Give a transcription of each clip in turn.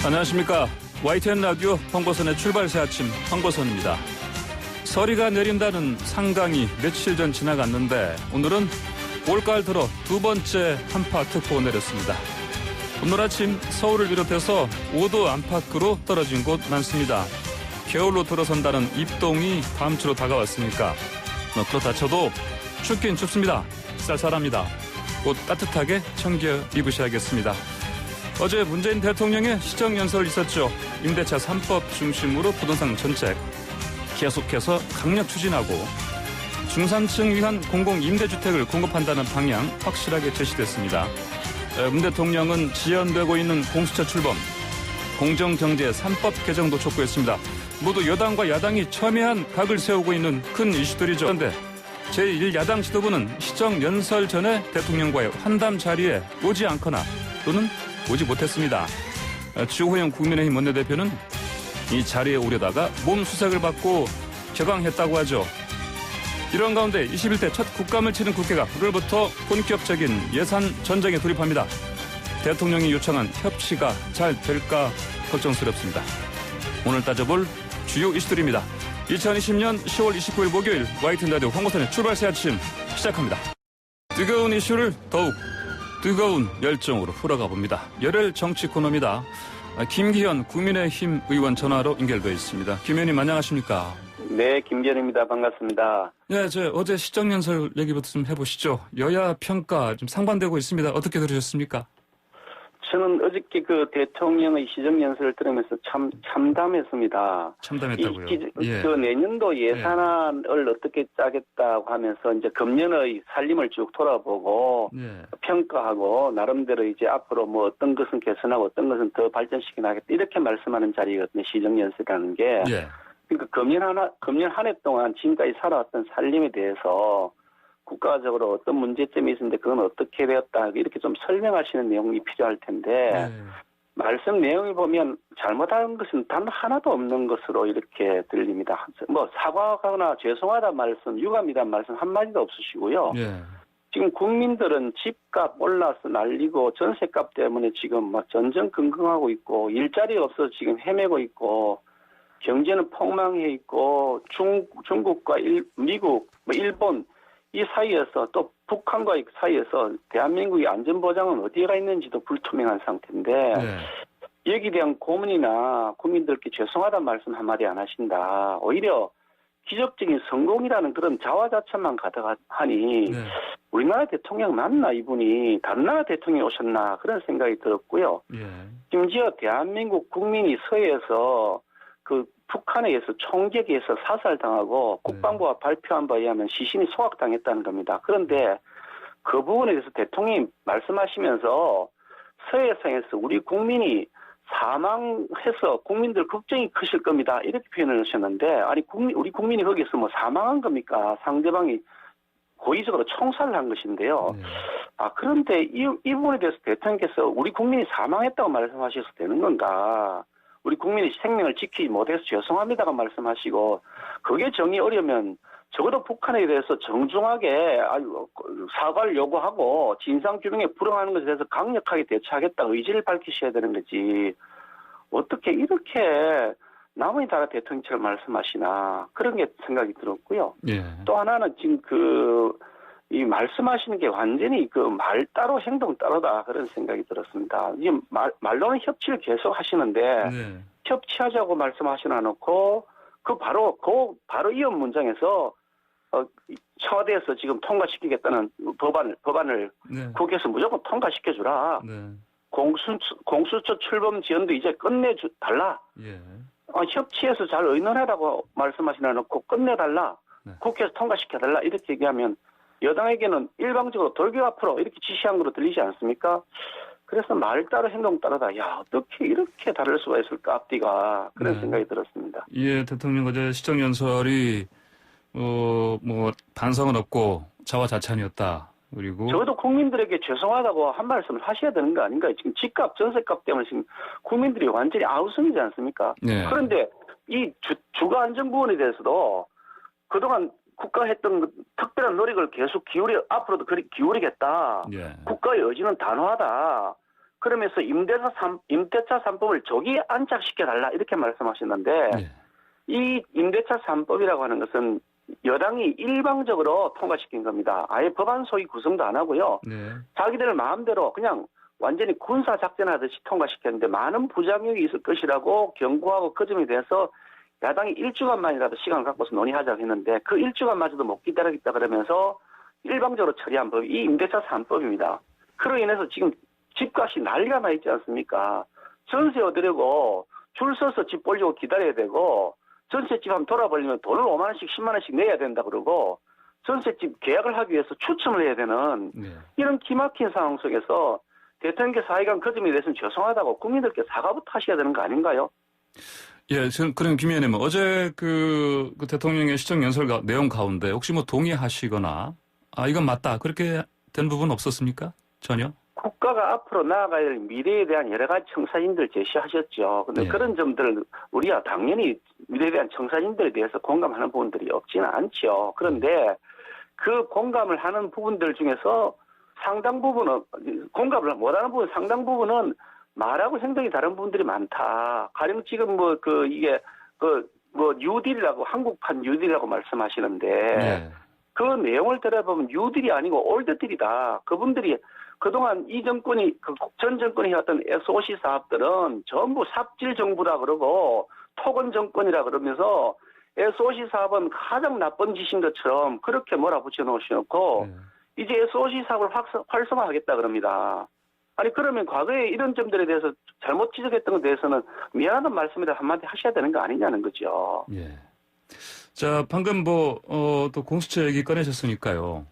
안녕하십니까. YTN 라디오 황보선의 출발새 아침 황보선입니다. 서리가 내린다는 상강이 며칠 전 지나갔는데 오늘은 올가을 들어 두 번째 한파특보 내렸습니다. 오늘 아침 서울을 비롯해서 5도 안팎으로 떨어진 곳 많습니다. 겨울로 들어선다는 입동이 다음 주로 다가왔으니까 그렇다 쳐도 춥긴 춥습니다. 쌀쌀합니다. 옷 따뜻하게 챙겨 입으셔야겠습니다. 어제 문재인 대통령의 시정연설 있었죠. 임대차 3법 중심으로 부동산 정책 계속해서 강력 추진하고 중산층 위한 공공임대주택을 공급한다는 방향 확실하게 제시됐습니다. 문 대통령은 지연되고 있는 공수처 출범, 공정경제 3법 개정도 촉구했습니다. 모두 여당과 야당이 첨예한 각을 세우고 있는 큰 이슈들이죠. 그런데 제1야당 지도부는 시정연설 전에 대통령과의 환담 자리에 오지 않거나 또는 오지 못했습니다. 주호영 국민의힘 원내대표는 이 자리에 오려다가 몸수색을 받고 격앙했다고 하죠. 이런 가운데 21대 첫 국감을 치른 국회가 오늘부터 본격적인 예산 전쟁에 돌입합니다. 대통령이 요청한 협치가 잘 될까 걱정스럽습니다. 오늘 따져볼 주요 이슈들입니다. 2020년 10월 29일 목요일 YTN 라디오 황보선의 출발새 아침 시작합니다. 뜨거운 이슈를 더욱 뜨거운 열정으로 풀어가 봅니다. 열혈 정치 코너입니다. 김기현 국민의힘 의원 전화로 연결되어 있습니다. 김 의원님 안녕하십니까? 네, 김기현입니다. 반갑습니다. 네, 어제 시정연설 얘기부터 좀 해보시죠. 여야 평가 좀 상반되고 있습니다. 어떻게 들으셨습니까? 저는 어저께 그 대통령의 시정연설을 들으면서 참담했습니다. 참담했다고요? 그 내년도 예산안을 어떻게 짜겠다고 하면서 이제 금년의 살림을 쭉 돌아보고 평가하고 나름대로 이제 앞으로 뭐 어떤 것은 개선하고 어떤 것은 더 발전시켜 나가겠다 이렇게 말씀하는 자리거든요. 시정연설이라는 게. 그러니까 금년 한 해 동안 지금까지 살아왔던 살림에 대해서 국가적으로 어떤 문제점이 있었는데 그건 어떻게 되었다 이렇게 좀 설명하시는 내용이 필요할 텐데 말씀 내용을 보면 잘못한 것은 단 하나도 없는 것으로 이렇게 들립니다. 뭐 사과하거나 죄송하다는 말씀, 유감이란 말씀 한마디도 없으시고요. 지금 국민들은 집값 올라서 난리고 전세값 때문에 지금 막 전전긍긍하고 있고 일자리 없어서 지금 헤매고 있고 경제는 폭망해 있고 중국과 미국, 일본 이 사이에서 또 북한과의 사이에서 대한민국의 안전보장은 어디가 있는지도 불투명한 상태인데 여기에 대한 고민이나 국민들께 죄송하다는 말씀 한마디 안 하신다. 오히려 기적적인 성공이라는 그런 자화자찬만 가득하니 우리나라 대통령 맞나 이분이 다른 나라 대통령이 오셨나 그런 생각이 들었고요. 심지어 대한민국 국민이 서해에서 그 북한에 의해서 총격에 의해서 사살당하고 국방부가 발표한 바에 의하면 시신이 소각당했다는 겁니다. 그런데 그 부분에 대해서 대통령이 말씀하시면서 서해상에서 우리 국민이 사망해서 국민들 걱정이 크실 겁니다. 이렇게 표현을 하셨는데 아니 우리 국민이 거기서 뭐 사망한 겁니까? 상대방이 고의적으로 총살을 한 것인데요. 그런데 이 부분에 대해서 대통령께서 우리 국민이 사망했다고 말씀하셔도 되는 건가? 우리 국민의 생명을 지키지 못해서 죄송합니다가 말씀하시고 그게 정이 어려면 적어도 북한에 대해서 정중하게 사과를 요구하고 진상규명에 불응하는 것에 대해서 강력하게 대처하겠다 의지를 밝히셔야 되는 거지 어떻게 이렇게 남의 나라 대통령처럼 말씀하시나 그런 게 생각이 들었고요. 또 하나는 지금 이 말씀하시는 게 완전히 그 말 따로 행동 따로다 그런 생각이 들었습니다. 지금 말로는 협치를 계속 하시는데 협치하자고 말씀하시나 놓고 바로 이혼 문장에서 청와대에서 지금 통과시키겠다는 법안을 국회에서 무조건 통과시켜주라. 공수처 출범 지연도 이제 끝내달라. 협치해서 잘 의논하라고 말씀하시나 놓고 끝내달라. 국회에서 통과시켜달라 이렇게 얘기하면 여당에게는 일방적으로 돌격 앞으로 이렇게 지시한 거로 들리지 않습니까? 그래서 말 따로 행동 따르다. 야 어떻게 이렇게 다를 수가 있을까 앞뒤가 그런 생각이 들었습니다. 대통령 어제 시정연설이 뭐 반성은 없고 자화자찬이었다. 그리고 적어도 국민들에게 죄송하다고 한 말씀을 하셔야 되는 거 아닌가요? 지금 집값, 전세값 때문에 지금 국민들이 완전히 아우성이지 않습니까? 그런데 이 주거 안정 부분에 대해서도 그동안 국가가 했던 특별한 노력을 계속 앞으로도 그렇게 기울이겠다. 국가의 의지는 단호하다. 그러면서 임대차 3법을 조기 안착시켜달라 이렇게 말씀하셨는데 네. 이 임대차 3법이라고 하는 것은 여당이 일방적으로 통과시킨 겁니다. 아예 법안 소위 구성도 안 하고요. 네. 자기들 마음대로 그냥 완전히 군사작전하듯이 통과시켰는데 많은 부작용이 있을 것이라고 경고하고 그 점에 대해서 야당이 일주간만이라도 시간을 갖고서 논의하자고 했는데 그 일주간마저도 못 기다리겠다 그러면서 일방적으로 처리한 법이 이 임대차 3법입니다. 그로 인해서 지금 집값이 난리가 나 있지 않습니까? 전세 얻으려고 줄 서서 집 보려고 기다려야 되고 전세집 한번 돌아버리면 돈을 5만 원씩 10만 원씩 내야 된다 그러고 전세집 계약을 하기 위해서 추첨을 해야 되는 네. 이런 기막힌 상황 속에서 대통령께서 하여간 그 점에 대해서는 죄송하다고 국민들께 사과부터 하셔야 되는 거 아닌가요? 예, 그럼 김 의원님 어제 그 대통령의 시정 연설 내용 가운데 혹시 뭐 동의하시거나 이건 맞다 그렇게 된 부분 없었습니까? 전혀? 국가가 앞으로 나아가야 할 미래에 대한 여러 가지 청사진들 제시하셨죠. 근데 예. 그런 점들을 우리가 당연히 미래에 대한 청사진들에 대해서 공감하는 부분들이 없지는 않죠. 그런데 그 공감을 하는 부분들 중에서 상당 부분은 공감을 못하는 부분 상당 부분은 말하고 행동이 다른 부분들이 많다. 가령 지금 뉴딜이라고 한국판 뉴딜이라고 말씀하시는데 예. 그 내용을 들어보면 뉴딜이 아니고 올드딜이다. 그분들이 그동안 이 정권이 전 정권이 해왔던 SOC 사업들은 전부 삽질 정부다 그러고 토건 정권이라 그러면서 SOC 사업은 가장 나쁜 짓인 것처럼 그렇게 몰아붙여 놓으셔놓고 이제 SOC 사업을 활성화하겠다 그럽니다. 아니 그러면 과거에 이런 점들에 대해서 잘못 지적했던 것에 대해서는 미안하다는 말씀이라 한마디 하셔야 되는 거 아니냐는 거죠. 예. 자, 방금 또 공수처 얘기 꺼내셨으니까요.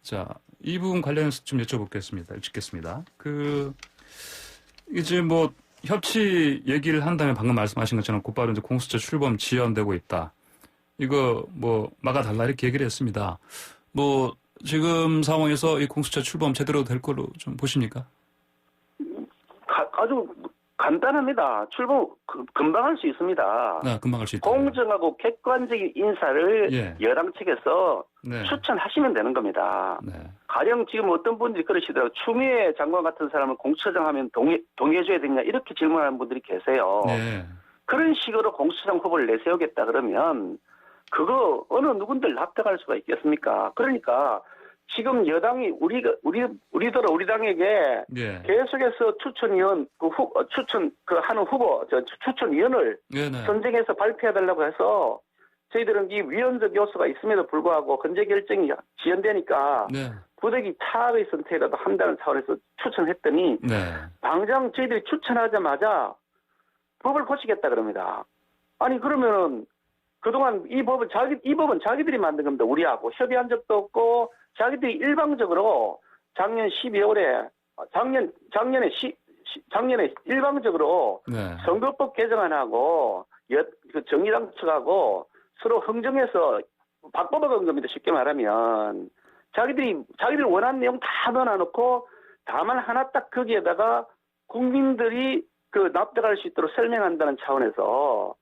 자, 이 부분 관련해서 좀 여쭤보겠습니다. 이제 협치 얘기를 한다면 방금 말씀하신 것처럼 곧바로 이제 공수처 출범 지연되고 있다. 이거 막아달라 이렇게 얘기를 했습니다. 지금 상황에서 이 공수처 출범 제대로 될 걸로 좀 보십니까? 아주 간단합니다. 출범 금방 할 수 있습니다. 네, 금방 할 수 있다. 공정하고 객관적인 인사를 예. 여당 측에서 네. 추천하시면 되는 겁니다. 네. 가령 지금 어떤 분들이 그러시더라고요. 추미애 장관 같은 사람을 공수처장 하면 동의해줘야 되냐 이렇게 질문하는 분들이 계세요. 네. 그런 식으로 공수처장 후보를 내세우겠다 그러면 그거 어느 누군들 납득할 수가 있겠습니까? 그러니까 지금 여당이 우리 당에게 예. 계속해서 추천위원 하는 후보 추천위원을 네네. 선정해서 발표해달라고 해서 저희들은 이 위헌적 요소가 있음에도 불구하고 헌재 결정이 지연되니까 네. 부득이 차의 선택이라도 한다는 차원에서 추천했더니 네. 당장 저희들이 추천하자마자 법을 고치겠다 그럽니다. 아니 그러면은 그동안 이 법은 자기들이 만든 겁니다. 우리하고 협의한 적도 없고 자기들이 일방적으로 작년 12월에 작년에 일방적으로 네. 선거법 개정안하고 정의당 측하고 서로 흥정해서 바꿔먹은 겁니다. 쉽게 말하면 자기들이 원하는 내용 다 넣어놓고 다만 하나 딱 거기에다가 국민들이 납득할 수 있도록 설명한다는 차원에서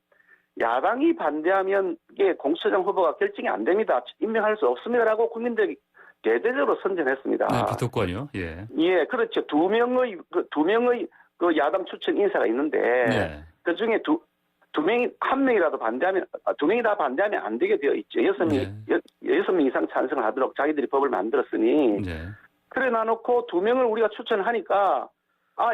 야당이 반대하면 이게 공수처장 후보가 결정이 안 됩니다. 임명할 수 없습니다라고 국민들이 대대적으로 선전했습니다. 네, 비토권이요. 예. 예, 그렇죠. 두 명의 야당 추천 인사가 있는데 네. 그 중에 한 명이라도 반대하면 두 명이 다 반대하면 안 되게 되어 있죠. 6명 이상 찬성을 하도록 자기들이 법을 만들었으니 네. 그래 놔놓고 두 명을 우리가 추천하니까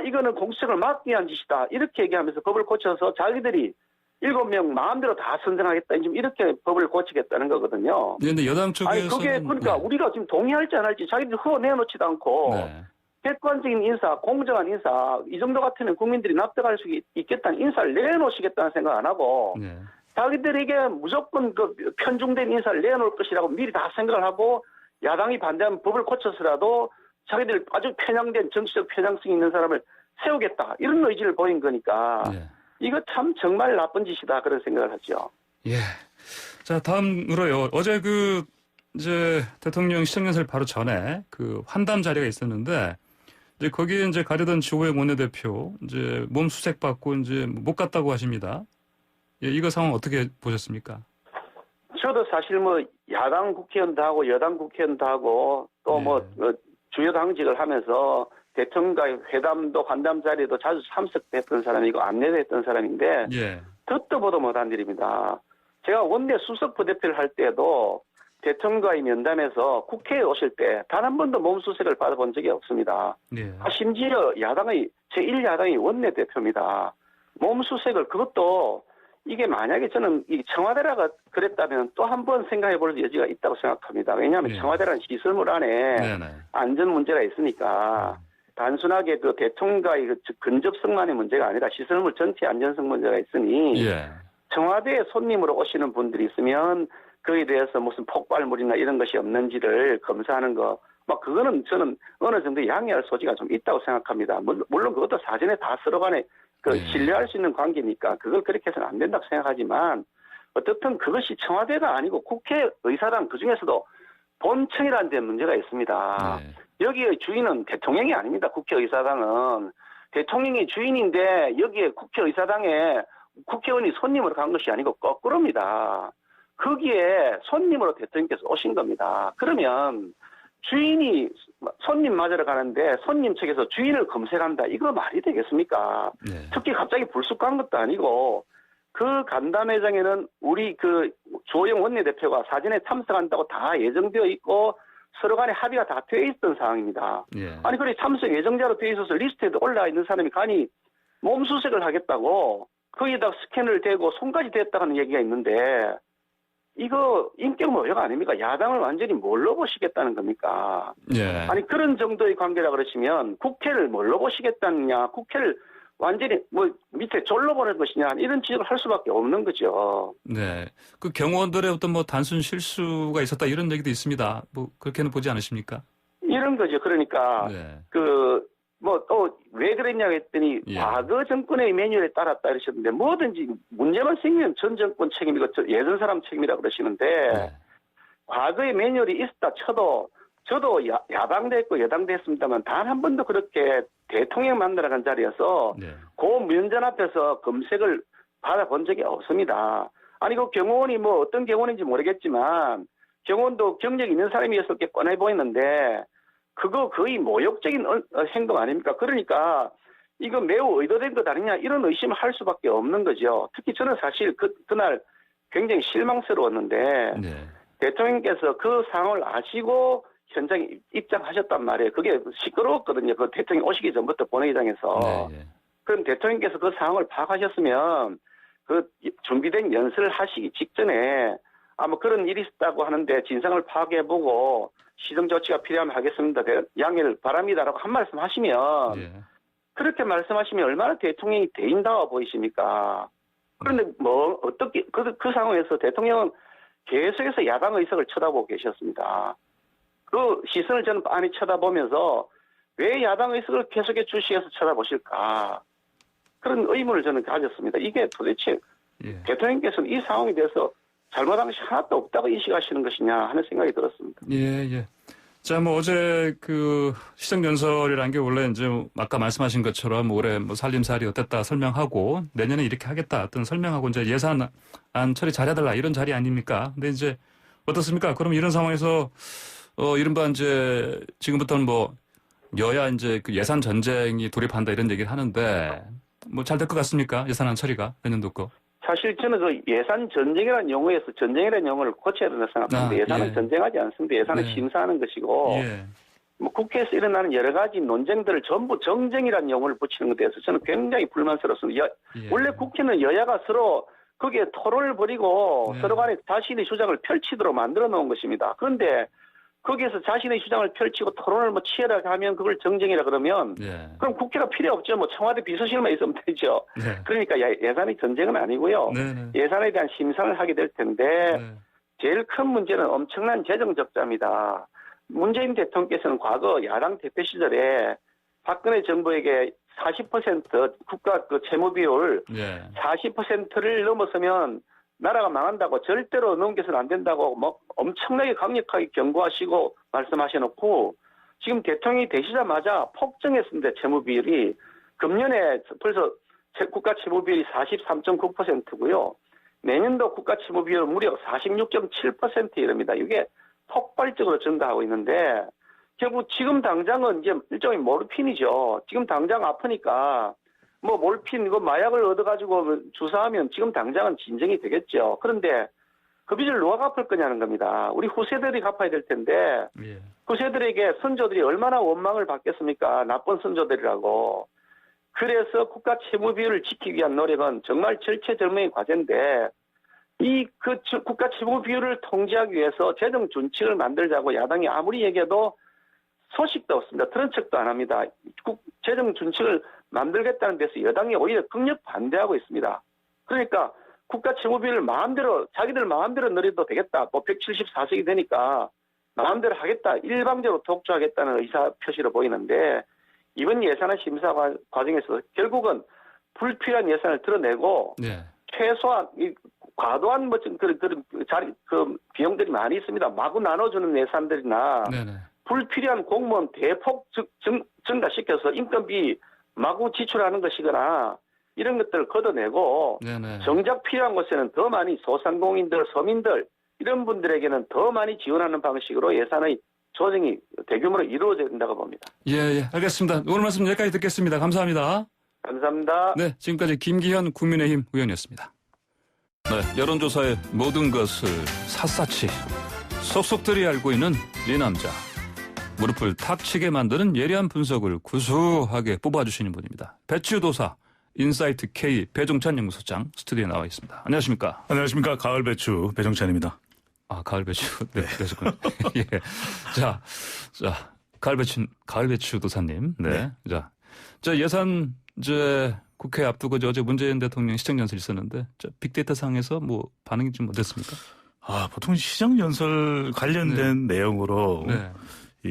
이거는 공수처를 막기 위한 짓이다. 이렇게 얘기하면서 법을 고쳐서 자기들이 7명 마음대로 다 선정하겠다. 지금 이렇게 법을 고치겠다는 거거든요. 그런데 여당 쪽에서는 그게 그러니까 네. 우리가 지금 동의할지 안 할지 자기들이 후보 내놓지도 않고 네. 객관적인 인사, 공정한 인사 이 정도 같으면 국민들이 납득할 수 있겠다는 인사를 내놓으시겠다는 생각 안 하고 네. 자기들에게 무조건 편중된 인사를 내놓을 것이라고 미리 다 생각을 하고 야당이 반대하면 법을 고쳐서라도 자기들 아주 편향된 정치적 편향성이 있는 사람을 세우겠다. 이런 의지를 보인 거니까 네. 이거 참 정말 나쁜 짓이다. 그런 생각을 하죠. 예. 자, 다음으로요. 어제 이제 대통령 시정연설 바로 전에 환담 자리가 있었는데 이제 거기에 이제 가려던 주호영 원내대표 이제 몸 수색 받고 이제 못 갔다고 하십니다. 예, 이거 상황 어떻게 보셨습니까? 저도 사실 야당 국회의원도 하고 여당 국회의원도 하고 또 네. 주요 당직을 하면서 대통령과의 회담도 환담 자리에도 자주 참석했던 사람이고 안내도 했던 사람인데 예. 듣도 보도 못한 일입니다. 제가 원내 수석 부대표를 할 때도 대통령과의 면담에서 국회에 오실 때 단 한 번도 몸수색을 받아본 적이 없습니다. 예. 심지어 야당의 제1야당의 원내대표입니다. 몸수색을 그것도 이게 만약에 저는 이 청와대라가 그랬다면 또 한 번 생각해 볼 여지가 있다고 생각합니다. 왜냐하면 예. 청와대라는 시설물 안에 네네. 안전 문제가 있으니까 단순하게 그 대통령과의 그 근접성만의 문제가 아니라 시설물 전체 안전성 문제가 있으니 예. 청와대에 손님으로 오시는 분들이 있으면 그에 대해서 무슨 폭발물이나 이런 것이 없는지를 검사하는 거, 막 그거는 저는 어느 정도 양해할 소지가 좀 있다고 생각합니다. 물론 그것도 사전에 다 서로 간에 신뢰할 수 있는 관계니까 그걸 그렇게 해서는 안 된다고 생각하지만 어떻든 그것이 청와대가 아니고 국회의사당 그중에서도 본청이라는 데 문제가 있습니다. 네. 여기의 주인은 대통령이 아닙니다. 국회의사당은. 대통령이 주인인데 여기에 국회의사당에 국회의원이 손님으로 간 것이 아니고 거꾸로입니다. 거기에 손님으로 대통령께서 오신 겁니다. 그러면 주인이 손님 맞으러 가는데 손님 측에서 주인을 검색한다. 이거 말이 되겠습니까? 네. 특히 갑자기 불쑥 간 것도 아니고 그 간담회장에는 우리 그 조영 원내대표가 사전에 참석한다고 다 예정되어 있고 서로 간에 합의가 다 되어 있던 상황입니다. 예. 아니 그래 참석 예정자로 되어 있어서 리스트에도 올라와 있는 사람이 간이 몸수색을 하겠다고 거기에다 스캔을 대고 손까지 댔다는 얘기가 있는데 이거 인격 모욕 아닙니까? 야당을 완전히 뭘로 보시겠다는 겁니까? 예. 아니 그런 정도의 관계라 그러시면 국회를 뭘로 보시겠다느냐, 국회를 완전히 뭐 밑에 졸로 보낼 것이냐 이런 지적을 할 수밖에 없는 거죠. 네. 그 경호원들의 어떤 뭐 단순 실수가 있었다 이런 얘기도 있습니다. 뭐 그렇게는 보지 않으십니까? 이런 거죠. 그러니까 네. 왜 그랬냐고 했더니 예. 과거 정권의 매뉴얼에 따랐다 이러셨는데 뭐든지 문제만 생기면 전 정권 책임이고 예전 사람 책임이라 그러시는데 네. 과거의 매뉴얼이 있었다 쳐도 저도 야당도 했고 여당도 했습니다만 단 한 번도 그렇게 대통령 만나러 간 자리에서 네. 그 면전 앞에서 검색을 받아본 적이 없습니다. 아니 그 경호원이 뭐 어떤 경호원인지 모르겠지만 경호원도 경력 있는 사람이었을 게 뻔해 보이는데 그거 거의 모욕적인 행동 아닙니까? 그러니까 이거 매우 의도된 것 아니냐 이런 의심을 할 수밖에 없는 거죠. 특히 저는 사실 그날 굉장히 실망스러웠는데 네. 대통령께서 그 상황을 아시고 현장에 입장하셨단 말이에요. 그게 시끄러웠거든요. 그 대통령 오시기 전부터 본회의장에서. 네. 그럼 대통령께서 그 상황을 파악하셨으면 그 준비된 연설을 하시기 직전에 아마 그런 일이 있었다고 하는데 진상을 파악해보고 시정 조치가 필요하면 하겠습니다. 양해를 바랍니다라고 한 말씀 하시면 네. 그렇게 말씀하시면 얼마나 대통령이 대인다워 보이십니까? 그런데 뭐 어떻게 그 상황에서 대통령은 계속해서 야당 의석을 쳐다보고 계셨습니다. 그 시선을 저는 빤히 쳐다보면서 왜 야당 의석을 계속해 주시해서 쳐다보실까? 그런 의문을 저는 가졌습니다. 이게 도대체 예. 대통령께서는 이 상황에 대해서 잘못한 것이 하나도 없다고 인식하시는 것이냐 하는 생각이 들었습니다. 예, 예. 자, 뭐 어제 그 시정연설이라는 게 원래 이제 아까 말씀하신 것처럼 올해 뭐 살림살이 어땠다 설명하고 내년에 이렇게 하겠다 어떤 설명하고 이제 예산안 처리 잘해달라 이런 자리 아닙니까? 근데 이제 어떻습니까? 그럼 이런 상황에서 이른바 이제 지금부터는 뭐 여야 이제 그 예산 전쟁이 돌입한다 이런 얘기를 하는데 뭐 잘 될 것 같습니까? 예산안 처리가 내년도 거. 사실 저는 그 예산 전쟁이라는 용어에서 전쟁이라는 용어를 고쳐야 된다고 생각합니다. 예산은 예. 전쟁하지 않습니다. 예산은 네. 심사하는 것이고 예. 뭐 국회에서 일어나는 여러 가지 논쟁들을 전부 정쟁이라는 용어를 붙이는 것에 대해서 저는 굉장히 불만스럽습니다. 예. 원래 국회는 여야가 서로 거기에 토론을 벌이고 네. 서로 간에 자신의 주장을 펼치도록 만들어 놓은 것입니다. 그런데 거기에서 자신의 주장을 펼치고 토론을 뭐 치열하게 하면 그걸 정쟁이라 그러면 예. 그럼 국회가 필요 없죠. 뭐 청와대 비서실만 있으면 되죠. 네. 그러니까 예산이 전쟁은 아니고요. 네네. 예산에 대한 심사를 하게 될 텐데 네. 제일 큰 문제는 엄청난 재정 적자입니다. 문재인 대통령께서는 과거 야당 대표 시절에 박근혜 정부에게 40% 국가 그 채무 비율 예. 40%를 넘어서면 나라가 망한다고 절대로 넘겨서는 안 된다고 뭐 엄청나게 강력하게 경고하시고 말씀하셔놓고 지금 대통령이 되시자마자 폭증했습니다. 채무 비율이 금년에 벌써 국가 채무 비율이 43.9%고요. 내년도 국가 채무 비율 무려 46.7% 이릅니다. 이게 폭발적으로 증가하고 있는데 결국 지금 당장은 이제 일종의 모르핀이죠. 지금 당장 아프니까 뭐 몰핀 이거 마약을 얻어가지고 주사하면 지금 당장은 진정이 되겠죠. 그런데 그 빚을 누가 갚을 거냐는 겁니다. 우리 후세들이 갚아야 될 텐데 예. 후세들에게 선조들이 얼마나 원망을 받겠습니까? 나쁜 선조들이라고. 그래서 국가 채무 비율을 지키기 위한 노력은 정말 절체절명의 과제인데 국가 채무 비율을 통제하기 위해서 재정 준칙을 만들자고 야당이 아무리 얘기해도 소식도 없습니다. 들은 척도 안 합니다. 재정 준칙을 만들겠다는 데서 여당이 오히려 극력 반대하고 있습니다. 그러니까 국가 채무 비율을 자기들 마음대로 늘려도 되겠다. 뭐 174석이 되니까 마음대로 하겠다. 일방적으로 독주하겠다는 의사 표시로 보이는데 이번 예산안 심사 과정에서 결국은 불필요한 예산을 드러내고 네. 최소한 과도한 그런 비용들이 많이 있습니다. 마구 나눠주는 예산들이나 네네. 불필요한 공무원 대폭 증가시켜서 인건비 마구 지출하는 것이거나 이런 것들을 걷어내고 네네. 정작 필요한 곳에는 더 많이 소상공인들, 서민들 이런 분들에게는 더 많이 지원하는 방식으로 예산의 조정이 대규모로 이루어져야 된다고 봅니다. 예, 알겠습니다. 오늘 말씀 여기까지 듣겠습니다. 감사합니다. 감사합니다. 네, 지금까지 김기현 국민의힘 의원이었습니다. 네, 여론조사의 모든 것을 샅샅이 속속들이 알고 있는 이 남자. 무릎을 탁 치게 만드는 예리한 분석을 구수하게 뽑아주시는 분입니다. 배추도사 인사이트 K 배종찬 연구소장 스튜디오에 나와 있습니다. 안녕하십니까? 안녕하십니까. 가을 배추 배종찬입니다. 아, 가을 배추. 네, 그러셨군요. 예. 자, 가을 배추 도사님. 네. 네. 자, 예산, 국회 앞두고 어제 문재인 대통령 시정연설 있었는데, 빅데이터 상에서 뭐 반응이 좀 어땠습니까? 보통 시정연설 관련된 내용으로 네.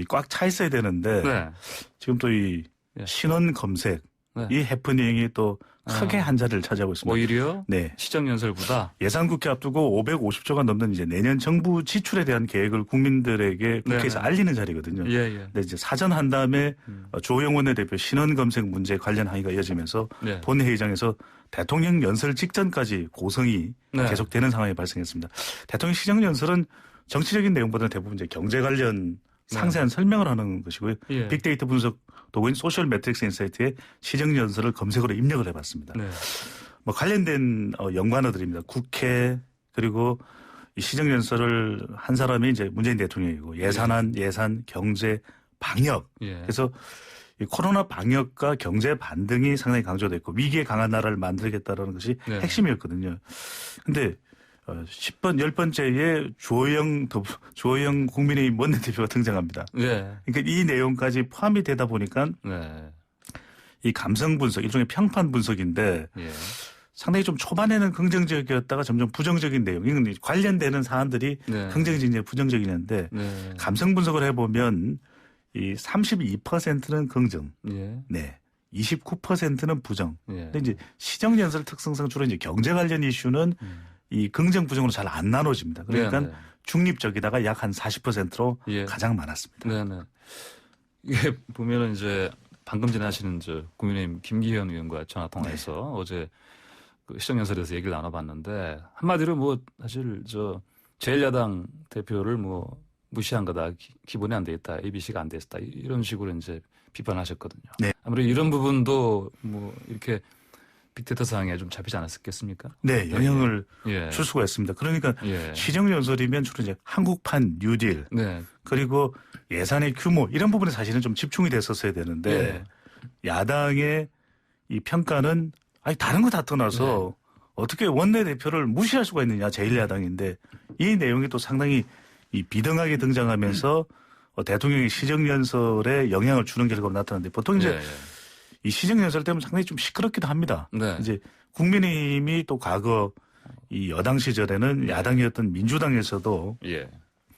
꽉 차 있어야 되는데, 네. 지금 또 이 신원 검색, 네. 이 해프닝이 또 크게 한 자리를 차지하고 있습니다. 오히려 네. 시정연설보다 예산국회 앞두고 550조가 넘는 이제 내년 정부 지출에 대한 계획을 국민들에게 국회에서 알리는 자리거든요. 예. 근데 이제 사전 한 다음에 주호영 원내대표 신원 검색 문제 관련 항의가 이어지면서 네. 본회의장에서 대통령 연설 직전까지 고성이 네. 계속되는 상황이 발생했습니다. 대통령 시정연설은 정치적인 내용보다는 대부분 이제 경제 관련 상세한 설명을 하는 것이고요. 예. 빅데이터 분석 도구인 소셜 매트릭스 인사이트에 시정연설을 검색어로 입력을 해봤습니다. 네. 뭐 관련된 연관어들입니다. 국회 그리고 이 시정연설을 한 사람이 이제 문재인 대통령이고 예산안, 예산, 경제, 방역. 예. 그래서 이 코로나 방역과 경제 반등이 상당히 강조됐고 위기에 강한 나라를 만들겠다라는 것이 네. 핵심이었거든요. 근데 10번째에 주호영 국민의힘 원내대표가 등장합니다. 네. 그러니까 이 내용까지 포함이 되다 보니까 네. 이 감성 분석, 일종의 평판 분석인데 예. 상당히 좀 초반에는 긍정적이었다가 점점 부정적인 내용, 이건 관련되는 사안들이 네. 긍정적인지 부정적이냐인데 네. 감성 분석을 해보면 이 32%는 긍정, 예. 네, 29%는 부정. 예. 근데 이제 시정연설 특성상 주로 이제 경제 관련 이슈는 이 긍정 부정으로 잘 안 나눠집니다. 그러니까 네. 중립적이다가 약 한 40%로 예. 가장 많았습니다. 네네. 이게 보면은 이제 방금 전에 하시는 국민의힘 김기현 의원과 전화 통화해서 어제 그 시정연설에서 얘기를 나눠봤는데 한마디로 뭐 사실 제1야당 대표를 뭐 무시한 거다, 기본이 안 돼 있다, ABC가 안 돼 있다 이런 식으로 이제 비판하셨거든요. 네. 아무래도 이런 부분도 뭐 이렇게 빅데이터 상에 좀 잡히지 않았겠습니까? 네, 영향을 예. 줄 수가 있습니다. 그러니까 예. 시정연설이면 주로 이제 한국판 뉴딜 네. 그리고 예산의 규모 이런 부분에 사실은 좀 집중이 됐었어야 되는데 예. 야당의 이 평가는 아니 다른 거 다 떠나서 어떻게 원내대표를 무시할 수가 있느냐, 제1야당인데 이 내용이 또 상당히 이 비등하게 등장하면서 대통령의 시정연설에 영향을 주는 결과로 나타났는데 보통 이제 예. 이 시정연설 때문에 상당히 좀 시끄럽기도 합니다. 네. 이제 국민의힘이 또 과거 이 여당 시절에는 야당이었던 민주당에서도 예.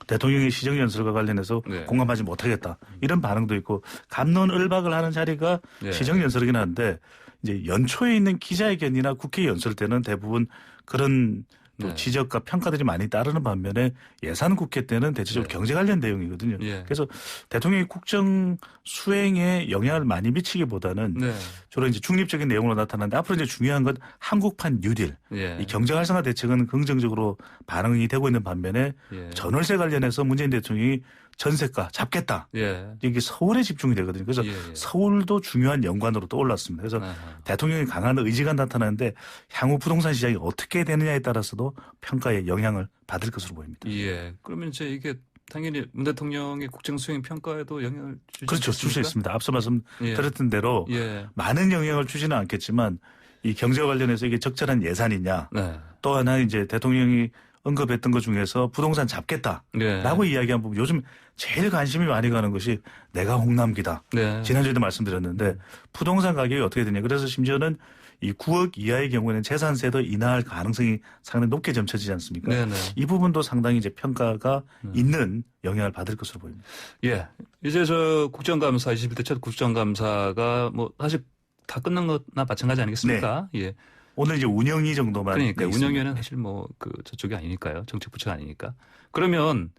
대통령의 시정연설과 관련해서 네. 공감하지 못하겠다 이런 반응도 있고 갑론을박을 하는 자리가 네. 시정연설이긴 한데 이제 연초에 있는 기자회견이나 국회 연설 때는 대부분 그런 또 네. 지적과 평가들이 많이 따르는 반면에 예산 국회 때는 대체적으로 네. 경제 관련 내용이거든요. 예. 그래서 대통령의 국정 수행에 영향을 많이 미치기보다는 네. 주로 이제 중립적인 내용으로 나타나는데 앞으로 이제 중요한 건 한국판 뉴딜. 예. 이 경제 활성화 대책은 긍정적으로 반응이 되고 있는 반면에 예. 전월세 관련해서 문재인 대통령이 전세가 잡겠다. 예. 이게 서울에 집중이 되거든요. 그래서 예. 서울도 중요한 연관으로 떠올랐습니다. 그래서 대통령이 강한 의지가 나타나는데 향후 부동산 시장이 어떻게 되느냐에 따라서도 평가에 영향을 받을 것으로 보입니다. 예. 그러면 이제 이게 당연히 문 대통령의 국정 수행 평가에도 영향을 주지 그렇죠. 줄 수 있습니다. 앞서 말씀드렸던 대로 예. 많은 영향을 주지는 않겠지만 이 경제와 관련해서 이게 적절한 예산이냐. 네. 또 하나 이제 대통령이 언급했던 것 중에서 부동산 잡겠다라고 네. 이야기한 부분 요즘 제일 관심이 많이 가는 것이 내가 홍남기다. 네. 지난주에도 말씀드렸는데 부동산 가격이 어떻게 되냐. 그래서 심지어는 이 9억 이하의 경우에는 재산세도 인하할 가능성이 상당히 높게 점쳐지지 않습니까? 네. 네. 이 부분도 상당히 이제 평가가 있는 영향을 받을 것으로 보입니다. 예. 이제 저 국정감사 21대 첫 국정감사가 뭐 사실 다 끝난 거나 마찬가지 아니겠습니까? 예. 오늘 이제 운영위 정도만. 그러니까 돼 있습니다. 운영위원회는 사실 뭐 그 저쪽이 아니니까요. 정책부처가 아니니까. 그러면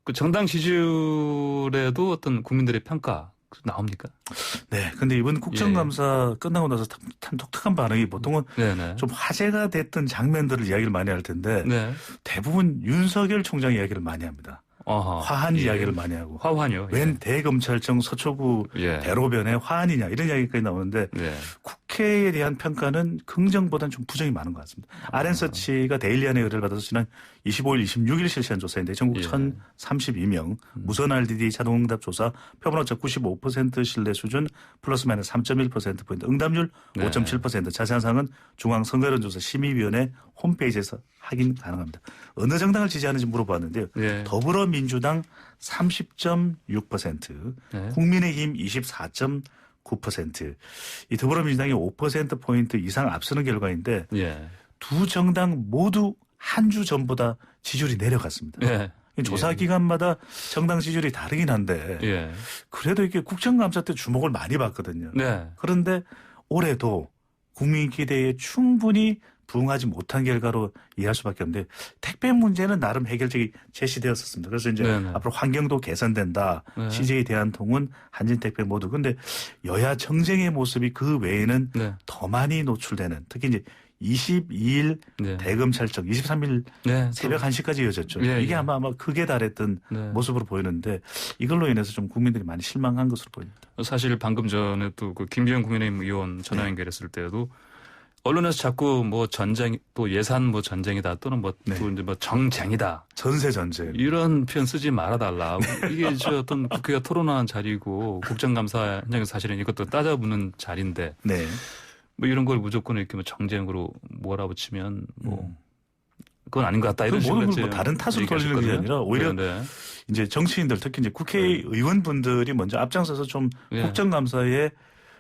그 정당 지지율에도 어떤 국민들의 평가 나옵니까? 네. 근데 이번 국정감사 끝나고 나서 참 독특한 반응이 보통은 네네. 좀 화제가 됐던 장면들을 이야기를 많이 할 텐데 네. 대부분 윤석열 총장 이야기를 많이 합니다. 어허. 화한 예. 이야기를 많이 하고. 화환이요. 웬 대검찰청 서초구 예. 대로변에 화환이냐 이런 이야기까지 나오는데 네. 국회에 대한 평가는 긍정보다는 좀 부정이 많은 것 같습니다. RN서치가 데일리안의 의뢰를 받아서 지난 25일, 26일 실시한 조사인데 전국 예. 1,032명 무선 RDD 자동응답 조사 표본오차 95% 신뢰 수준 플러스 마이너스 3.1%포인트 응답률 네. 5.7% 자세한 사항은 중앙선거여론조사 심의위원회 홈페이지에서 확인 가능합니다. 어느 정당을 지지하는지 물어봤는데요. 예. 더불어민주당 30.6%, 네. 국민의힘 24.9%, 이 더불어민주당이 5%포인트 이상 앞서는 결과인데 예. 두 정당 모두 한 주 전보다 지지율이 내려갔습니다. 예. 조사 기간마다 정당 지지율이 다르긴 한데 예. 그래도 이게 국정감사 때 주목을 많이 받거든요. 네. 그런데 올해도 국민 기대에 충분히 부응하지 못한 결과로 이해할 수밖에 없는데 택배 문제는 나름 해결책이 제시되었었습니다. 그래서 이제 네네. 앞으로 환경도 개선된다. 네. CJ 대한통운, 한진택배 모두. 근데 여야 정쟁의 모습이 그 외에는 네. 더 많이 노출되는 특히 이제 22일 네. 대검찰청 23일 네. 새벽 1시까지 이어졌죠. 예, 이게 예. 아마 크게 달했던 네. 모습으로 보이는데 이걸로 인해서 좀 국민들이 많이 실망한 것으로 보입니다. 사실 방금 전에 또 그 김기현 국민의힘 의원 전화 네. 연결했을 때도 언론에서 자꾸 뭐 전쟁 또 예산 뭐 전쟁이다 또는 뭐 또 네. 이제 뭐 정쟁이다 전세 전쟁. 이런 표현 쓰지 말아달라. 이게 저 어떤 국회가 토론하는 자리고 국정감사 현장에서 사실은 이것도 따져보는 자리인데 네. 뭐 이런 걸 무조건 이렇게 뭐 정쟁으로 몰아붙이면 뭐 그건 아닌 것 같다 이런 그 모든 식으로 걸 뭐 다른 탓으로 돌리는 게 얘기하셨거든요. 아니라 오히려 네. 이제 정치인들 특히 이제 국회의원분들이 먼저 앞장서서 좀 네. 국정감사에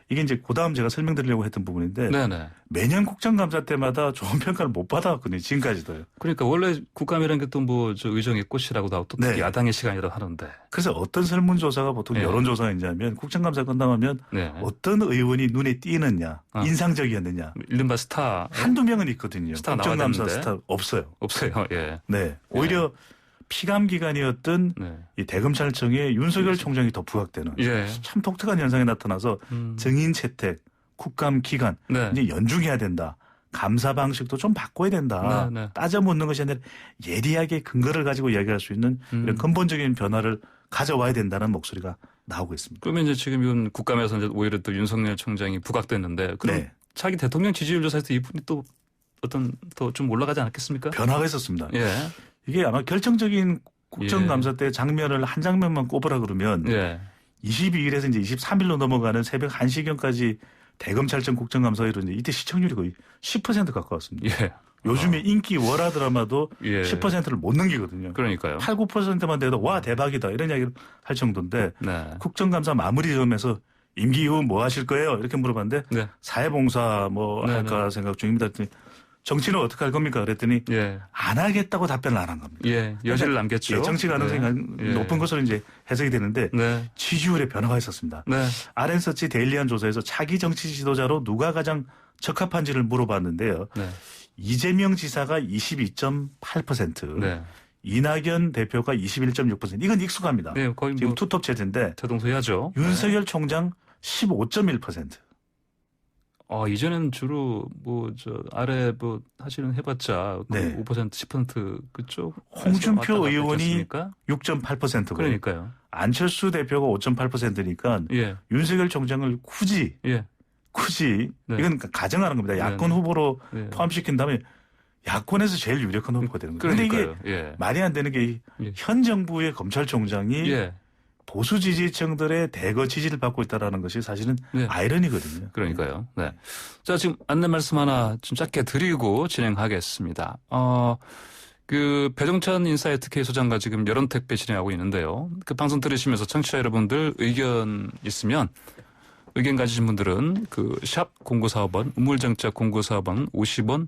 이게 이제 그다음 제가 설명드리려고 했던 부분인데 네네. 매년 국정감사 때마다 좋은 평가를 못 받아왔거든요. 지금까지도요. 그러니까 원래 국감이라는 게 또 뭐 저 의정의 꽃이라고도 하고 또 네. 야당의 시간이라고 하는데. 그래서 어떤 설문조사가 보통 네. 여론조사인지 국정감사 끝나면 네. 어떤 의원이 눈에 띄느냐, 아. 인상적이었느냐. 이른바 스타 한두 명은 있거든요. 스타가 나와야 국정감사 되는데. 스타 없어요. 없어요. 예. 네. 오히려 피감 기간이었던 네. 이 대검찰청에 윤석열 총장이 더 부각되는 예. 참 독특한 현상이 나타나서 증인 채택, 국감 기간 네. 이제 연중해야 된다. 감사 방식도 좀 바꿔야 된다. 네, 네. 따져 묻는 것이 아니라 예리하게 근거를 가지고 이야기할 수 있는 이런 근본적인 변화를 가져와야 된다는 목소리가 나오고 있습니다. 그러면 이제 지금 이건 국감에서 이제 오히려 또 윤석열 총장이 부각됐는데 그럼 네. 자기 대통령 지지율 조사에서 이분이 또 어떤 더 좀 올라가지 않았겠습니까? 변화가 있었습니다. 예. 이게 아마 결정적인 국정감사 때 장면을 한 장면만 꼽으라 그러면 예. 22일에서 이제 23일로 넘어가는 새벽 1시경까지 대검찰청 국정감사로 이제 이때 시청률이 거의 10% 가까웠습니다. 예. 요즘에 인기 월화 드라마도 예. 10%를 못 넘기거든요. 그러니까요. 8, 9%만 돼도 와 대박이다 이런 이야기를 할 정도인데 네. 국정감사 마무리 점에서 임기 이후 뭐 하실 거예요? 이렇게 물어봤는데 네. 사회봉사 뭐 네, 할까 생각 중입니다. 그랬더니 정치는 어떻게 할 겁니까? 그랬더니 예. 안 하겠다고 답변을 안 한 겁니다. 예. 여지를 남겼죠. 예, 정치 가능성이 네. 높은 것으로 이제 해석이 되는데 네. 지지율에 변화가 있었습니다. 네. RN서치 데일리안 조사에서 차기 정치 지도자로 누가 가장 적합한지를 물어봤는데요. 네. 이재명 지사가 22.8%, 네. 이낙연 대표가 21.6%. 이건 익숙합니다. 네. 거의 지금 뭐 투톱 체제인데 자동소 해야죠. 윤석열 총장 15.1%. 이전엔 주로 아래 사실은 해봤자 네. 5% 10% 그쪽. 홍준표 의원이 6.8%고. 그러니까요. 안철수 대표가 5.8%니까 예. 윤석열 총장을 굳이 네. 이건 가정하는 겁니다. 야권 후보로 네. 포함시킨다면 야권에서 제일 유력한 후보가 되는 거예요. 그런데 이게 예. 말이 안 되는 게 현 정부의 검찰총장이 예. 보수 지지층들의 대거 지지를 받고 있다는 것이 사실은 네. 아이러니거든요. 그러니까요. 네. 자, 지금 안내 말씀 하나 좀 짧게 드리고 진행하겠습니다. 배종찬 인사이트 K소장과 지금 여론택배 진행하고 있는데요. 그 방송 들으시면서 청취자 여러분들 의견 있으면 의견 가지신 분들은 샵 0945번, 우물정자 0945번 50원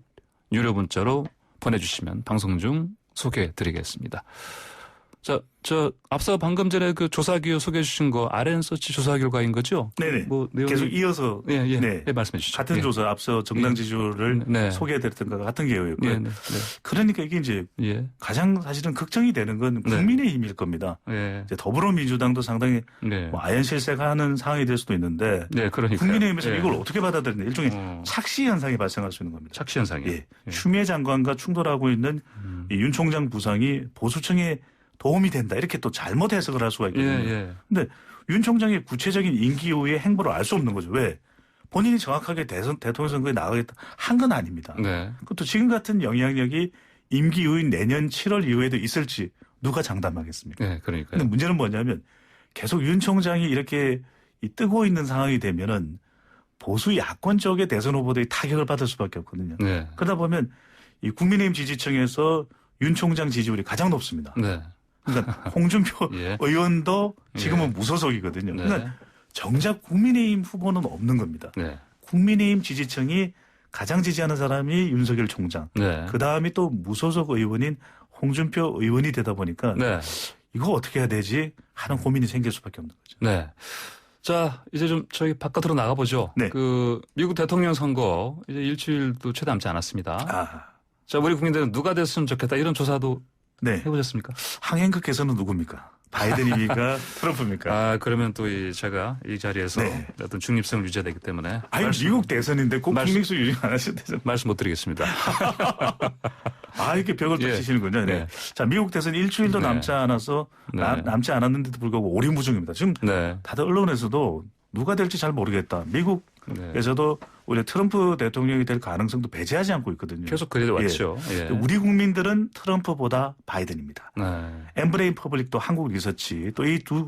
유료 문자로 보내주시면 방송 중 소개해드리겠습니다. 자, 앞서 방금 전에 조사 기호 소개해 주신 거 RN서치 조사 결과인 거죠? 네네. 내용이... 계속 이어서 네, 네. 말씀해 주시죠. 같은 조사 앞서 정당 지지율을 소개해드렸던 것과 같은 계획이고요. 그러니까 이게 이제 가장 사실은 걱정이 되는 건 국민의힘일 겁니다. 이제 더불어민주당도 상당히 아연실색하는 상황이 될 수도 있는데 국민의힘에서 이걸 어떻게 받아들이냐 일종의 착시 현상이 발생할 수 있는 겁니다. 착시 현상이. 추미애 장관과 충돌하고 있는 이 윤 총장 부상이 보수층에 도움이 된다. 이렇게 또 잘못 해석을 할 수가 있거든요. 그런데 윤 총장의 구체적인 임기 이후의 행보를 알 수 없는 거죠. 왜? 본인이 정확하게 대통령 선거에 나가겠다 한 건 아닙니다. 그것도 지금 같은 영향력이 임기 이후인 내년 7월 이후에도 있을지 누가 장담하겠습니까? 그러니까요. 근데 문제는 뭐냐면 계속 윤 총장이 이렇게 뜨고 있는 상황이 되면은 보수 야권 쪽의 대선 후보들이 타격을 받을 수밖에 없거든요. 그러다 보면 이 국민의힘 지지층에서 윤 총장 지지율이 가장 높습니다. 그러니까 홍준표 의원도 지금은 무소속이거든요. 그러니까 정작 국민의힘 후보는 없는 겁니다. 국민의힘 지지층이 가장 지지하는 사람이 윤석열 총장. 그다음이 또 무소속 의원인 홍준표 의원이 되다 보니까 이거 어떻게 해야 되지 하는 고민이 생길 수밖에 없는 거죠. 자, 이제 좀 저희 바깥으로 나가보죠. 미국 대통령 선거 이제 일주일도 채 남지 않았습니다. 자, 우리 국민들은 누가 됐으면 좋겠다 이런 조사도 해보셨습니까? 항행극에서는 누굽니까? 바이든입니까? 트럼프입니까? 그러면 또 제가 이 자리에서 어떤 중립성을 유지해야 되기 때문에. 미국 대선인데 꼭 중립성 유지 안 하셔도 되잖아요. 말씀 못 드리겠습니다. 이렇게 벽을 또 치시는군요. 자, 미국 대선 일주일도 남지 않아서 남지 않았는데도 불구하고 오리무중입니다. 지금 다들 언론에서도 누가 될지 잘 모르겠다. 미국에서도 오히려 트럼프 대통령이 될 가능성도 배제하지 않고 있거든요. 계속 그래 왔죠. 우리 국민들은 트럼프보다 바이든입니다. 엠브레인 퍼블릭도 한국 리서치 또 이 두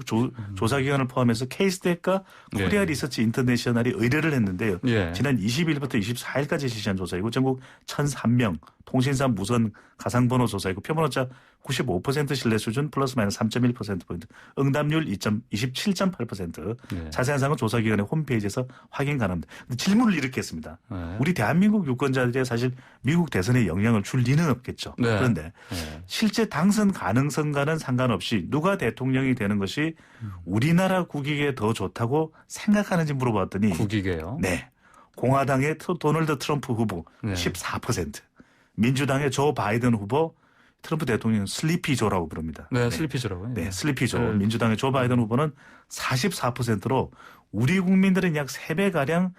조사기관을 포함해서 K스택과 코리아 리서치 인터내셔널이 의뢰를 했는데요. 지난 20일부터 24일까지 실시한 조사이고 전국 1,003명 통신사 무선 가상번호 조사이고 표본오차 95% 신뢰 수준 플러스 마이너스 3.1%포인트 응답률 27.8% 자세한 사항은 조사기관의 홈페이지에서 확인 가능합니다. 질문을 이렇게 했습니다. 우리 대한민국 유권자들이 사실 미국 대선에 영향을 줄 리는 없겠죠. 그런데 실제 당선 가능성과는 상관없이 누가 대통령이 되는 것이 우리나라 국익에 더 좋다고 생각하는지 물어봤더니 국익에요? 공화당의 도널드 트럼프 후보 14%, 민주당의 조 바이든 후보 트럼프 대통령은 슬리피조라고 부릅니다. 슬리피조라고요? 슬리피조. 민주당의 조 바이든 후보는 44%로 우리 국민들은 약 3배가량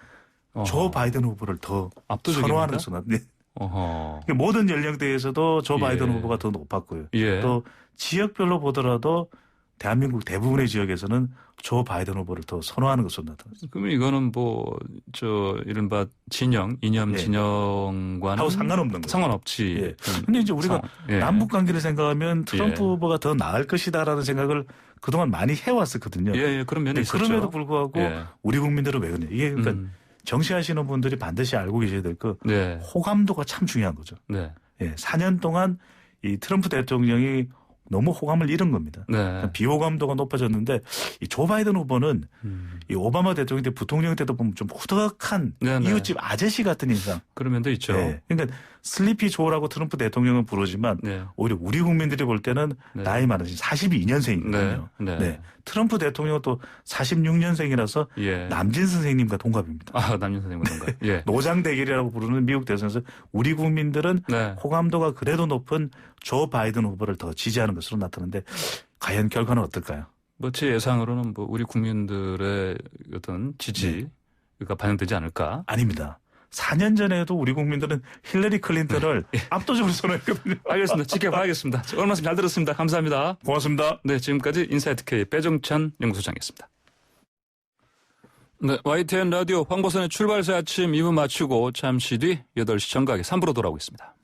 조 바이든 후보를 더 선호하는 수나. 모든 연령대에서도 조 바이든 후보가 더 높았고요. 또 지역별로 보더라도 대한민국 대부분의 지역에서는 조 바이든 후보를 더 선호하는 것으로 나타났습니다. 그러면 이거는 이른바 이념 진영과는 하고 상관없는 거죠. 상관없지. 근데 이제 우리가 남북 관계를 생각하면 트럼프 후보가 더 나을 것이다라는 생각을 그동안 많이 해왔었거든요. 그런 면이 있었죠. 그럼에도 불구하고 우리 국민들은 왜 그러냐. 이게 그러니까 정치하시는 분들이 반드시 알고 계셔야 될 거 호감도가 참 중요한 거죠. 4년 동안 이 트럼프 대통령이 너무 호감을 잃은 겁니다. 비호감도가 높아졌는데 이 조 바이든 후보는 이 오바마 대통령 때 부통령 때도 보면 좀 후덕한 이웃집 아저씨 같은 인상. 그런 면도 있죠. 그러니까 슬리피 조라고 트럼프 대통령은 부르지만 오히려 우리 국민들이 볼 때는 나이 많으신 42년생이거든요. 트럼프 대통령은 또 46년생이라서 남진 선생님과 동갑입니다. 남진 선생님과 동갑. 노장 대결이라고 부르는 미국 대선에서 우리 국민들은 호감도가 그래도 높은 조 바이든 후보를 더 지지하는 것으로 나타나는데 과연 결과는 어떨까요? 제 예상으로는 우리 국민들의 어떤 지지 반영되지 않을까? 아닙니다. 4년 전에도 우리 국민들은 힐러리 클린턴을 압도적으로 선호했거든요. 알겠습니다. 지켜봐야겠습니다. 오늘 말씀 잘 들었습니다. 감사합니다. 고맙습니다. 네, 지금까지 인사이트 K 배정찬 연구소장이었습니다. 네, YTN 라디오 황보선의 출발새 아침 2부 마치고 잠시 뒤 8시 정각에 3부로 돌아오겠습니다.